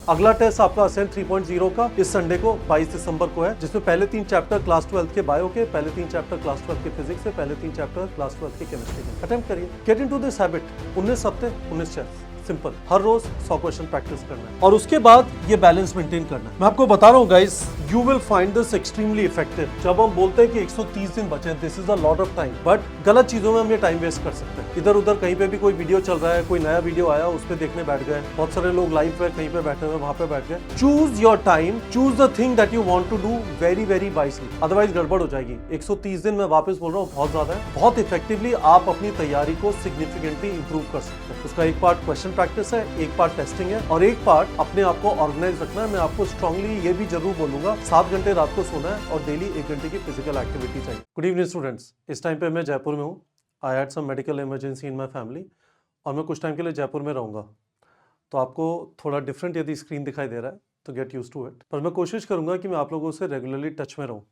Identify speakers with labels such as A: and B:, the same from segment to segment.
A: अगला टेस्ट आपका असेंट 3.0 का इस संडे को 22 दिसंबर को है, जिसमें पहले 3 चैप्टर क्लास 12 के बायो के, पहले 3 चैप्टर क्लास 12 के फिजिक्स से, पहले 3 चैप्टर क्लास 12 के केमिस्ट्री के। अटेम्प्ट करिए, गेट इनटू दिस हैबिट। 19 हफ्ते 19 टेस्ट, सिंपल, हर रोज 100 क्वेश्चन प्रैक्टिस करना है और उसके बाद ये बैलेंस मेंटेन करना है। मैं आपको बता रहा हूँ guys, you will find this extremely effective. जब हम बोलते हैं कि 130 दिन बचे, this is a lot of time, but गलत चीजों में हम ये टाइम वेस्ट कर सकते हैं। इधर उधर कहीं पे भी कोई वीडियो चल रहा है, कोई नया वीडियो आया, उस पर देखने बैठ गए। बहुत सारे लोग लाइव पे कहीं पे बैठे हुए, वहां पे बैठ गए। Choose your time, choose the thing that you want to do very very wisely, otherwise गड़बड़ हो जाएगी। 130 दिन मैं वापस बोल रहा हूँ, बहुत ज्यादा है। बहुत इफेक्टिवली आप अपनी तैयारी को सिग्निफिकेंटली इंप्रूव कर सकते हैं। उसका एक पार्ट क्वेश्चन प्रैक्टिस है, एक पार्ट टेस्टिंग है और एक पार्ट अपने आप को ऑर्गेनाइज रखना है। मैं आपको स्ट्रांगली ये भी जरूर बोलूंगा, 7 घंटे रात को सोना है और डेली 1 घंटे की फिजिकल एक्टिविटी चाहिए। गुड इवनिंग स्टूडेंट्स, इस टाइम पे मैं जयपुर में हूँ। I had some medical emergency in my family और मैं कुछ टाइम के लिए जयपुर में रहूँगा, तो आपको थोड़ा डिफरेंट यदि स्क्रीन दिखाई दे रहा है तो गेट यूज टू इट। पर मैं कोशिश करूँगा कि मैं आप लोगों से रेगुलरली टच में रहूँ।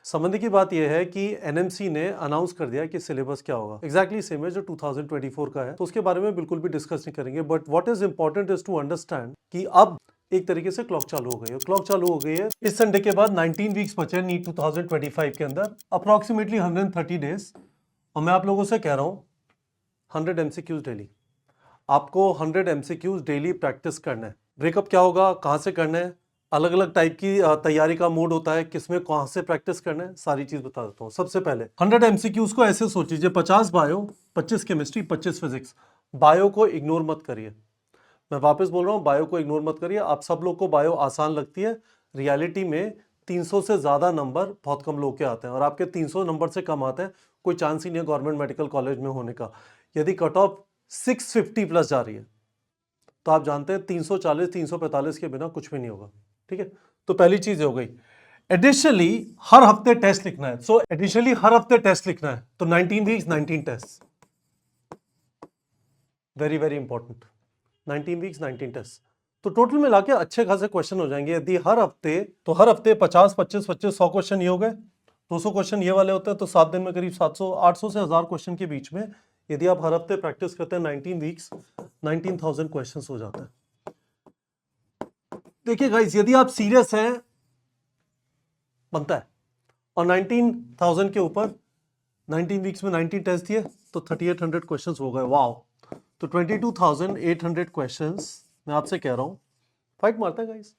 A: समझने की बात यह है कि एनएमसी ने अनाउंस कर दिया कि सिलेबस क्या होगा। एग्जैक्टली सेम है जो 2024 का है, तो उसके बारे में बिल्कुल भी डिस्कस नहीं करेंगे। But what is important is to understand कि अब एक तरीके से क्लॉक चालू हो गई है। क्लॉक चालू हो गई है, इस संडे के बाद 19 वीक्स बचे हैं नीट 2025 के अंदर, अप्रॉक्सीमेटली 130 डेज। और मैं आप लोगों से कह रहा हूँ 100 एमसीक्यूज डेली, आपको 100 एमसीक्यूज डेली प्रैक्टिस करना है। ब्रेकअप क्या होगा, कहाँ से करना है, अलग अलग टाइप की तैयारी का मोड होता है, किसमें कहाँ से प्रैक्टिस करना है, सारी चीज बता देता हूँ। सबसे पहले 100 एमसीक्यूज को ऐसे सोच लीजिए, 50 बायो, 25 केमिस्ट्री, 25 फिजिक्स। बायो को इग्नोर मत करिए, मैं वापस बोल रहा हूँ, बायो को इग्नोर मत करिए। आप सब लोग को बायो आसान लगती है, रियलिटी में 300 से ज्यादा नंबर बहुत कम लोग के आते हैं और आपके 300 नंबर से कम आते हैं, कोई चांस ही नहीं है गवर्नमेंट मेडिकल कॉलेज में होने का। यदि कट ऑफ 650 प्लस जा रही है तो आप जानते हैं 340 345 के बिना कुछ भी नहीं होगा। ठीक है, तो पहली चीज हो गई। एडिशनली हर हफ्ते टेस्ट लिखना है, सो एडिशनली हर हफ्ते टेस्ट लिखना है, तो 19 weeks 19 test, very very important. 19 weeks 19 test, तो टोटल मिला के अच्छे खासे क्वेश्चन हो जाएंगे यदि हर हफ्ते, तो हर हफ्ते 50 25 25 100 क्वेश्चन ये हो गए, 200 क्वेश्चन ये वाले होते हैं, तो 7 दिन में करीब 700 800 से 1000 क्वेश्चन के बीच में यदि आप हर हफ्ते प्रैक्टिस करते हैं 19 वीक्स 19,000 क्वेश्चंस हो जाता है। देखिए गाइस, यदि आप सीरियस हैं बनता है, और 19,000 के ऊपर 19 वीक्स में 90 टेस्ट दिए तो 3800 क्वेश्चंस हो गए। वाओ, तो 22,800 क्वेश्चंस मैं आपसे कह रहा हूं फाइट मारता है गाइस,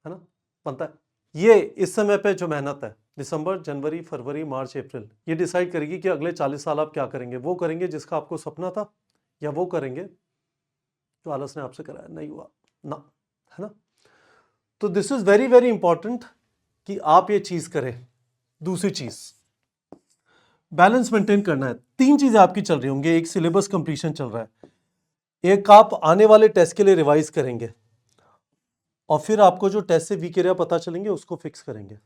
A: है ना, बनता है। ये इस समय पे जो मेहनत है, दिसंबर जनवरी फरवरी मार्च अप्रैल, ये डिसाइड करेगी कि अगले 40 साल आप क्या करेंगे। वो करेंगे जिसका आपको सपना था, या वो करेंगे जो आलस ने आपसे कराया नहीं हुआ ना, है ना। तो this is very very important कि आप ये चीज करें। दूसरी चीज, बैलेंस मेंटेन करना है। 3 चीजें आपकी चल रही होंगी, एक सिलेबस कंप्लीशन चल रहा है, एक आप आने वाले टेस्ट के लिए रिवाइज करेंगे, और फिर आपको जो टेस्ट से वीक एरिया पता चलेंगे उसको फिक्स करेंगे।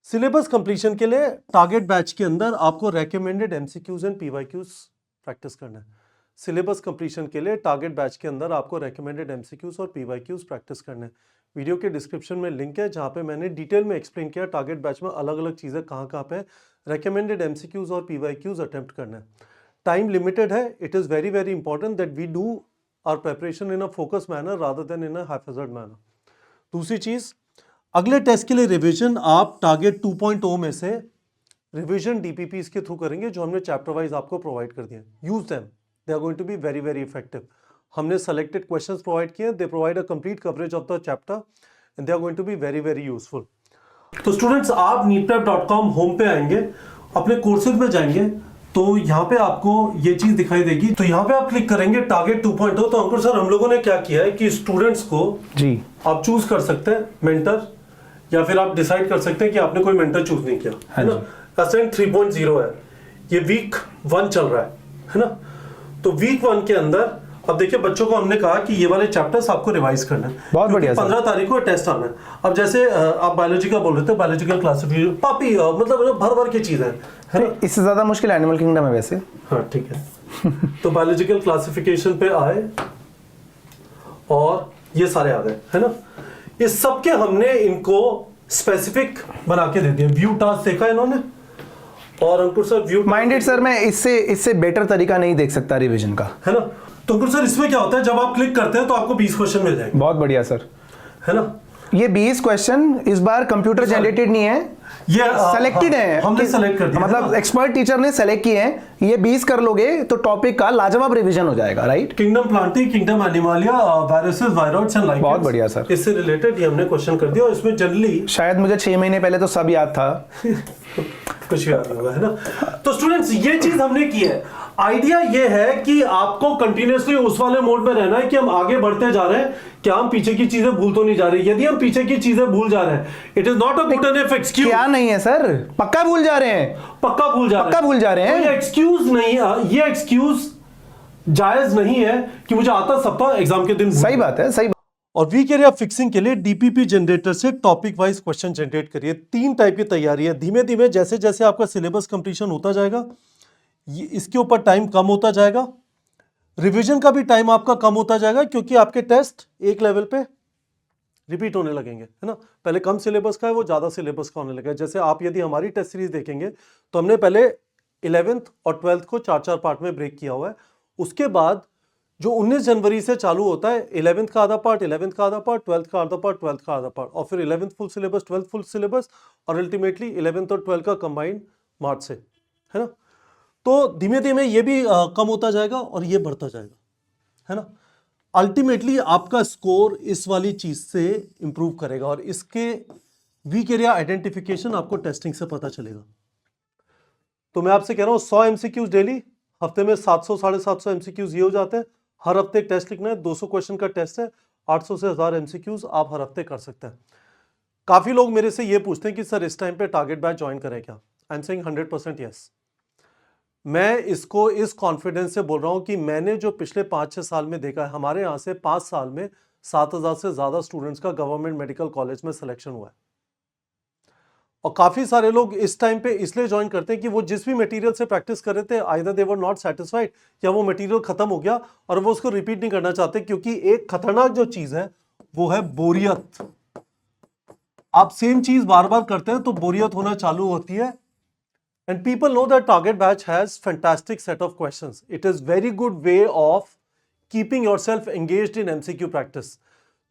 A: सिलेबस कंप्लीशन के लिए टारगेट बैच के अंदर आपको recommended MCQs and PYQs practice करना है। सिलेबस कंप्लीशन के लिए टारगेट बैच के अंदर आपको रेकमेंडेड एमसीक्यूज और पीवाईक्यूज प्रैक्टिस करना है। वीडियो के डिस्क्रिप्शन में लिंक है जहां पे मैंने डिटेल में एक्सप्लेन किया टारगेट बैच में अलग अलग चीजें कहां पे रेकमेंडेड एमसीक्यूज और पीवाईक्यूज अटेम्प्ट करना है। टाइम लिमिटेड है, it is very very important that we do our preparation in a focus manner rather than in a haphazard manner. दूसरी चीज, अगले टेस्ट के लिए रिवीजन आप टारगेट 2.0 में से रिवीजन डीपीपीस के थ्रू करेंगे जो हमने चैप्टर वाइज आपको प्रोवाइड कर दिए। Use them, they are going to be very very effective. हमने सेलेक्टेड क्वेश्चंस प्रोवाइड किए, they provide a complete coverage of the chapter and they are going to be very very useful. तो students, आप neetprep.com home पे आएंगे, अपने courses में जाएंगे, तो यहाँ पे आपको ये चीज दिखाई देगी। तो यहाँ पे आप क्लिक करेंगे टारगेट 2.0। तो अंकुर सर, हम लोगों ने क्या किया है कि स्टूडेंट्स को जी आप चूज कर सकते हैं मेंटर, या फिर आप डिसाइड कर सकते हैं कि आपने कोई मेंटर चूज नहीं किया, है ना। असेंट 3.0 है, ये वीक 1 चल रहा है ना। तो वीक 1 के अंदर अब देखिए, बच्चों को हमने कहा कि ये वाले चैप्टर्स आपको रिवाइज करना है। बहुत बढ़िया, 15 तारीख को टेस्ट आना है। अब जैसे आप बायोलॉजी का बोल रहे थे, बायोलॉजिकल क्लासिफिकेशन पापी मतलब भर भर की चीज है ना?
B: इससे ज्यादा मुश्किल एनिमल किंगडम है वैसे।
A: हाँ ठीक है। तो बायोलॉजिकल क्लासिफिकेशन पे आए और ये सारे आ गए, है ना। इस सब के हमने इनको स्पेसिफिक बना के दे दिया। व्यू टास्क देखा इन्होंने, और अंकुर सर व्यू
B: माइंडेड सर, मैं इससे बेटर तरीका नहीं देख सकता रिवीजन का,
A: है ना। तो अंकुर सर इसमें क्या होता है, जब आप क्लिक करते हैं तो आपको 20 क्वेश्चन मिल जाएंगे,
B: बहुत बढ़िया सर।
A: है ना।
B: ये 20 क्वेश्चन इस बार कंप्यूटर जनरेटेड नहीं है,
A: ये
B: सेलेक्टेड है।
A: हमने सेलेक्ट कर दिया,
B: मतलब एक्सपर्ट टीचर ने सेलेक्ट किए हैं। ये 20 कर लोगे तो टॉपिक का लाजवाब रिवीजन हो जाएगा, right.
A: Kingdom Plantae, kingdom Animalia, viruses, viroids and lichens.
B: बहुत बढ़िया सर।
A: इससे रिलेटेड ये हमने क्वेश्चन कर दिया और इसमें जनरली
B: शायद मुझे 6 महीने पहले तो सब याद था।
A: कुछ याद नहीं होगा, है ना। तो स्टूडेंट्स ये चीज हमने की है। आइडिया ये है कि आपको कंटिन्यूअसली उस वाले मोड में रहना है कि हम आगे बढ़ते जा रहे हैं, क्या हम पीछे की चीजें भूल तो नहीं जा रही। यदि हम पीछे की चीजें भूल जा रहे हैं, it is not a good enough excuse.
B: क्या नहीं है सर, पक्का भूल जा रहे हैं,
A: पक्का भूल जा रहे हैं,
B: पक्का भूल जा रहे हैं।
A: तो ये एक्सक्यूज नहीं, ये एक्सक्यूज जायज नहीं है कि मुझे आता सब था, एग्जाम के दिन भूल
B: सही
A: गया।
B: बात है, सही बात।
A: और वीक एरिया फिक्सिंग के लिए डीपीपी जनरेटर से टॉपिक वाइज क्वेश्चन जनरेट करिए। 3 टाइप की तैयारी है। धीमे धीमे जैसे जैसे आपका सिलेबस कंप्लीशन होता जाएगा, इसके ऊपर टाइम कम होता जाएगा, रिवीजन का भी टाइम आपका कम होता जाएगा, क्योंकि आपके टेस्ट एक लेवल पे रिपीट होने लगेंगे, है ना। पहले कम सिलेबस का है, वो ज्यादा सिलेबस का होने लगेगा। जैसे आप यदि हमारी टेस्ट सीरीज देखेंगे तो हमने पहले 11th और 12th को 4-4 पार्ट में ब्रेक किया हुआ है। उसके बाद जो 19 जनवरी से चालू होता है, 11th का आधा पार्ट, 11th का आधा पार्ट, 12th का आधा पार्ट, 12th का आधा पार्ट, और फिर 11th full syllabus, 12th full syllabus, और अल्टीमेटली 11th और 12th का कंबाइंड मार्च से, है ना। तो धीमे धीमे ये भी कम होता जाएगा और ये बढ़ता जाएगा, है ना। अल्टीमेटली आपका स्कोर इस वाली चीज से इंप्रूव करेगा और इसके वीक एरिया आइडेंटिफिकेशन आपको टेस्टिंग से पता चलेगा। तो मैं आपसे कह रहा हूं 100 एमसीक्यूज डेली, हफ्ते में 700-750 एमसीक्यूज ये हो जाते हैं। हर हफ्ते एक टेस्ट लिखना है, 200 क्वेश्चन का टेस्ट है, 800 से 1000 एमसीक्यूज आप हर हफ्ते कर सकते हैं। काफी लोग मेरे से ये पूछते हैं कि सर इस टाइम पे टारगेट बैच ज्वाइन करें क्या। I am saying 100% yes. मैं इसको इस कॉन्फिडेंस से बोल रहा हूं कि मैंने जो पिछले 5-6 साल में देखा है, हमारे यहां से 5 साल में 7000 से ज्यादा स्टूडेंट्स का गवर्नमेंट मेडिकल कॉलेज में सिलेक्शन हुआ है। और काफी सारे लोग इस टाइम पे इसलिए ज्वाइन करते हैं कि वो जिस भी मटेरियल से प्रैक्टिस कर रहे थे, either they were not satisfied, या वो मटेरियल खत्म हो गया और वो उसको रिपीट नहीं करना चाहते, क्योंकि एक खतरनाक जो चीज है वो है बोरियत। आप सेम चीज बार बार करते हैं तो बोरियत होना चालू होती है। And people know that Target Batch has fantastic set of questions. It is very good way of keeping yourself engaged in MCQ practice.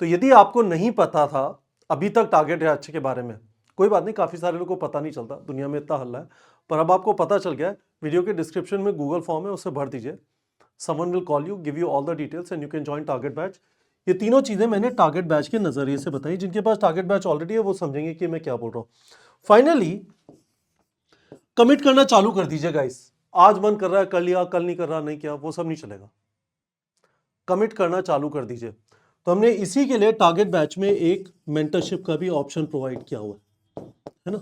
A: तो यदि आपको नहीं पता था अभी तक टारगेट बैच के बारे में, कोई बात नहीं, काफी सारे लोगों को पता नहीं चलता, दुनिया में इतना हल्ला है, पर अब आपको पता चल गया है। वीडियो के डिस्क्रिप्शन में गूगल फॉर्म है, उसे भर दीजिए। Someone will call you, give you all the details and you can join Target Batch. ये तीनों चीजें मैंने टारगेट बैच के नजरिए से बताई। जिनके पास टारगेट बैच ऑलरेडी है वो समझेंगे कि मैं क्या बोल रहा हूँ। फाइनली कमिट करना चालू कर दीजिए गाइस। आज मन कर रहा है कर लिया, कल नहीं कर रहा नहीं किया, वो सब नहीं चलेगा। कमिट करना चालू कर दीजिए। तो हमने इसी के लिए टारगेट बैच में एक मेंटरशिप का भी ऑप्शन प्रोवाइड किया हुआ है ना।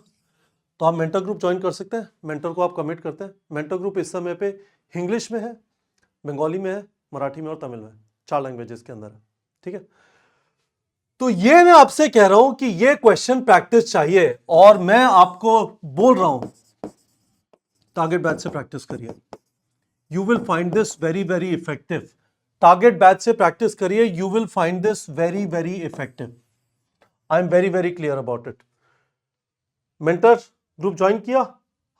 A: तो आप मेंटर ग्रुप ज्वाइन कर सकते हैं। मेंटर को आप कमिट करते हैं। मेंटर ग्रुप इस समय पे इंग्लिश में है, बंगाली में है, मराठी में और तमिल में, 4 लैंग्वेजेस के अंदर है, ठीक है। तो ये मैं आपसे कह रहा हूं कि ये क्वेश्चन प्रैक्टिस चाहिए, और मैं आपको बोल रहा हूं टारगेट बैच से प्रैक्टिस करिए। You will find this very very effective. Target batch से प्रैक्टिस करिए, you will find this very very effective. I am very very clear about it. Mentor group join किया,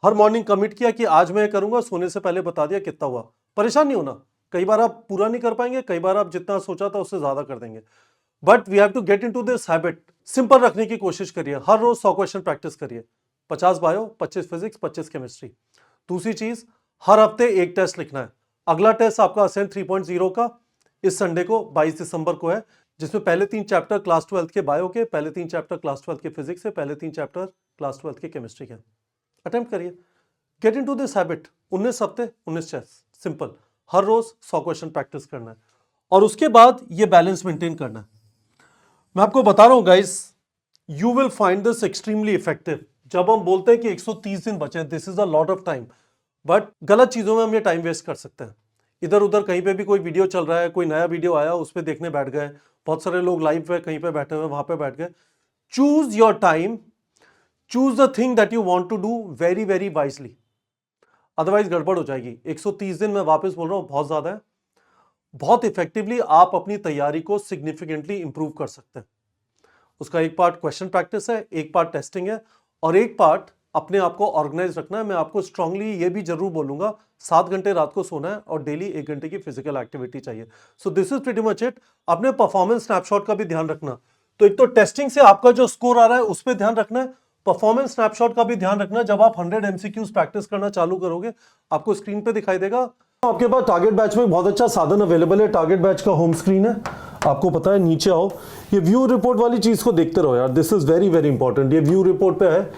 A: हर मॉर्निंग कमिट किया कि आज मैं करूंगा, सोने से पहले बता दिया कितना हुआ। परेशान नहीं होना, कई बार आप पूरा नहीं कर पाएंगे, कई बार आप जितना सोचा था उससे ज्यादा कर देंगे, but we have to get into this habit. Simple रखने की कोशिश करिए। हर रोज 100 क्वेश्चन प्रैक्टिस करिए, 50 बायो, 25 फिजिक्स, 25 केमिस्ट्री। दूसरी चीज, हर हफ्ते एक टेस्ट लिखना है। अगला टेस्ट आपका असेंट 3.0 का इस संडे को 22 दिसंबर को है, जिसमें पहले 3 चैप्टर क्लास 12 के बायो के, पहले 3 चैप्टर क्लास 12 के फिजिक्स से, पहले 3 चैप्टर क्लास 12 के केमिस्ट्री के। अटेम्प्ट करिए, गेट इनटू दिस हैबिट। 19 हफ्ते 19 टेस्ट, सिंपल। हर रोज 100 क्वेश्चन प्रैक्टिस करना है और उसके बाद ये बैलेंस मेंटेन करना है। मैं आपको बता रहा हूं guys, you will find this extremely effective. जब हम बोलते हैं कि 130 दिन बचे, this is a lot of time, but गलत चीजों में हम ये टाइम वेस्ट कर सकते हैं। इधर उधर कहीं पे भी कोई वीडियो चल रहा है, कोई नया वीडियो आया, उस पर देखने बैठ गए। बहुत सारे लोग लाइव है, कहीं पे बैठे हुए, वहां पे बैठ गए। Choose your time, choose the thing that you want to do very very wisely, otherwise गड़बड़ हो जाएगी। 130 दिन, मैं वापस बोल रहा हूं, बहुत ज्यादा है। बहुत इफेक्टिवली आप अपनी तैयारी को सिग्निफिकेंटली इंप्रूव कर सकते हैं। उसका एक पार्ट क्वेश्चन प्रैक्टिस है, एक पार्ट टेस्टिंग है, और एक पार्ट अपने आप को ऑर्गेनाइज रखना है। मैं आपको स्ट्रांगली ये भी जरूर बोलूंगा 7 घंटे रात को सोना है और डेली 1 घंटे की फिजिकल एक्टिविटी चाहिए। सो this is pretty much it. अपने परफॉर्मेंस स्नैपशॉट का भी ध्यान रखना। तो एक तो टेस्टिंग से आपका जो स्कोर आ रहा है उस पर ध्यान रखना है, परफॉर्मेंस स्नैपशॉट का भी ध्यान रखना। जब आप 100 एमसीक्यूज प्रैक्टिस करना चालू करोगे आपको स्क्रीन पे दिखाई देगा। आपके पास टारगेट बैच में बहुत अच्छा साधन अवेलेबल है। टारगेट बैच का होम स्क्रीन है, आपको पता है। नीचे आओ, ये व्यू रिपोर्ट वाली चीज को देखते रहो यार, this is very very important. ये व्यू रिपोर्ट पे है,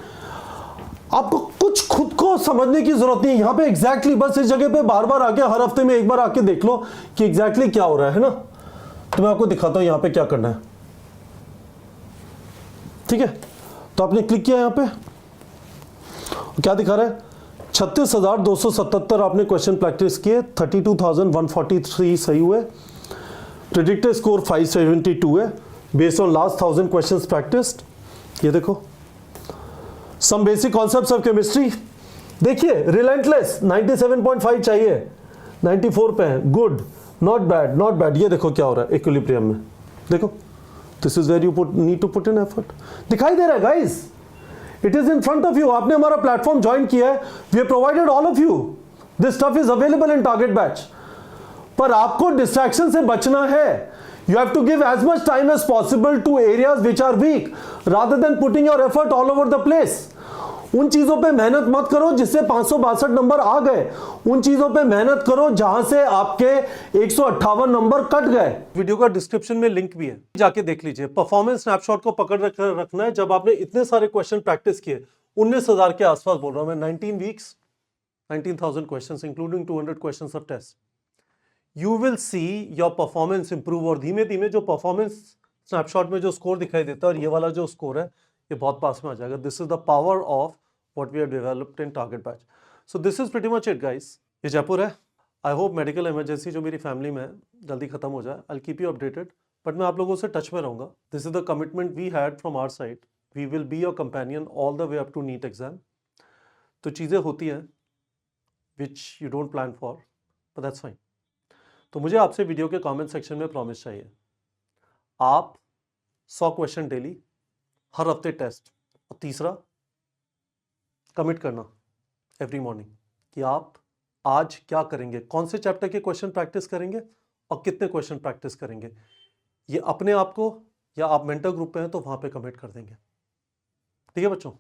A: आपको कुछ खुद को समझने की जरूरत नहीं है यहाँ पे। एग्जैक्टली बस इस जगह पे बार बार आके हर हफ्ते में एक बार आके देख लो कि एग्जैक्टली क्या हो रहा है ना। तो मैं आपको दिखाता हूं यहाँ पे क्या करना है, ठीक है। तो आपने क्लिक किया यहाँ पे, क्या दिखा रहा है? 36,277 आपने क्वेश्चन प्रैक्टिस किए, 32,143 सही हुए। प्रेडिक्टेड स्कोर 572 है based on last 1000 questions practised. ये देखो, some basic concepts of chemistry, देखिए रिलेंटलेस 97.5 चाहिए, 94 पे है, good, not bad, not bad. ये देखो क्या हो रहा है इक्विलिब्रियम में, देखो this is where you need to put in effort. दिखाई दे रहा है guys, it is in front of you. आपने हमारा प्लेटफॉर्म ज्वाइन किया है, we have provided all of you, this stuff is available in target batch. पर आपको डिस्ट्रैक्शन से बचना है। You have to give as much time as possible to areas which are weak rather than putting your effort all over the place. उन चीजों पे मेहनत मत करो जिससे 562 नंबर आ गए, उन चीजों पे मेहनत करो जहां से आपके 158 नंबर कट गए। वीडियो का डिस्क्रिप्शन में लिंक भी है, जाके देख लीजिए। परफॉर्मेंस स्नैपशॉट को पकड़ रखना है जब आपने इतने सारे क्वेश्चन प्रैक्टिस किए, 19,000 के आसपास बोल रहा हूं मैं, 19 weeks 19,000 questions including 200 questions of test. You will see your performance improve। और धीमे धीमे जो परफॉर्मेंस स्नैपशॉट में जो स्कोर दिखाई देता है और ये वाला जो स्कोर है ये बहुत पास में आ जाएगा। This is the power of what we have developed in target batch. So this is pretty much it guys. ये जयपुर है। आई होप मेडिकल इमरजेंसी जो मेरी फैमिली में है जल्दी खत्म हो जाए। I keep you updated, but मैं आप लोगों से टच में रहूंगा। This is the commitment we had from our side. We will be your companion all the way up to NEET exam. तो चीज़ें होती हैं which you don't plan for, but that's fine. तो मुझे आपसे वीडियो के कमेंट सेक्शन में promise चाहिए, आप 100 क्वेश्चन डेली, हर हफ्ते टेस्ट। और तीसरा, कमिट करना एवरी मॉर्निंग कि आप आज क्या करेंगे, कौन से चैप्टर के क्वेश्चन प्रैक्टिस करेंगे और कितने क्वेश्चन प्रैक्टिस करेंगे। ये अपने आप को, या आप मेंटर ग्रुप पे हैं तो वहां पे कमिट कर देंगे। ठीक है बच्चों।